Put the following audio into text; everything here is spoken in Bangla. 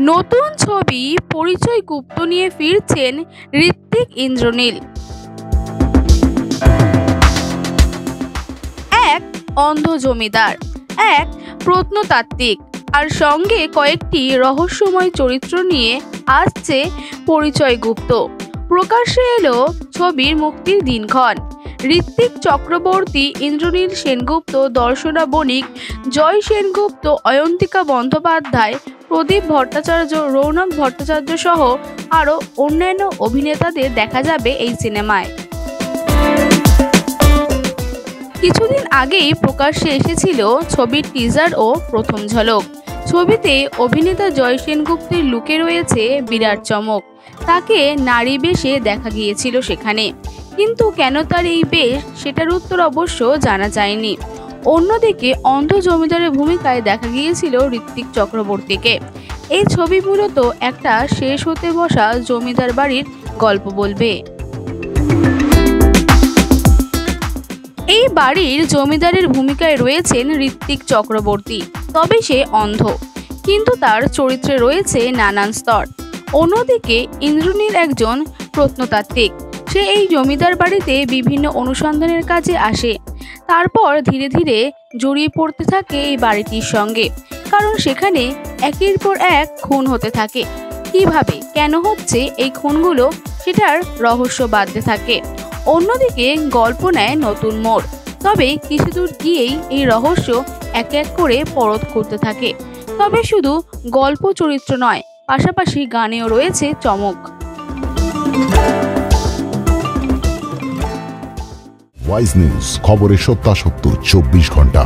নতুন ছবি পরিচয় গুপ্ত নিয়ে ফিরছেন ঋত্বিক ইন্দ্রনীল। এক অন্ধ জমিদার, এক প্রত্নতাত্ত্বিক আর সঙ্গে কয়েকটি রহস্যময় চরিত্র নিয়ে আসছে পরিচয় গুপ্ত। প্রকাশ্যে এলো ছবির মুক্তির দিনক্ষণ। ঋত্বিক চক্রবর্তী, ইন্দ্রনীল সেনগুপ্ত, দর্শনা বণিক, জয় সেনগুপ্ত, অয়ন্তিকা বন্দ্যোপাধ্যায়, প্রদীপ ভট্টাচার্য, রৌনক ভট্টাচার্য সহ আরও অন্যান্য অভিনেতাদের দেখা যাবে এই সিনেমায়। কিছুদিন আগেই প্রকাশ্যে এসেছিল ছবির টিজার ও প্রথম ঝলক। ছবিতে অভিনেতা জয় সেনগুপ্তের লুকে রয়েছে বিরাট চমক। তাকে নারী বেশে দেখা গিয়েছিল সেখানে, কিন্তু কেন তার এই বেশ সেটার উত্তর অবশ্য জানা যায়নি। অন্যদিকে অন্ধ জমিদারের ভূমিকায় দেখা গিয়েছিল ঋত্বিক চক্রবর্তীকে। এই ছবি মূলত একটা শেষ হতে বসা জমিদার বাড়ির গল্প বলবে। এই বাড়ির জমিদারের ভূমিকায় রয়েছেন ঋত্বিক চক্রবর্তী, তবে সে অন্ধ, কিন্তু তার চরিত্রে রয়েছে নানান স্তর। অন্যদিকে ইন্দ্রনীল একজন প্রত্নতাত্ত্বিক। সে এই জমিদার বাড়িতে বিভিন্ন অনুসন্ধানের কাজে আসে। তারপর ধীরে ধীরে জড়িয়ে পড়তে থাকে এই বাড়িটির সঙ্গে, কারণ সেখানে একের পর এক খুন হতে থাকে। কিভাবে, কেন হচ্ছে এই খুনগুলো, সেটার রহস্য বাঁধতে থাকে। অন্যদিকে গল্প নেয় নতুন মোড়, তবে কিছুদূর গিয়েই এই রহস্য এক এক করে পরত করতে থাকে। তবে শুধু গল্প চরিত্র নয়, পাশাপাশি গানেও রয়েছে চমক। ওয়াইজ নিউজ, খবরের সত্যাসত্য 24 ঘন্টা।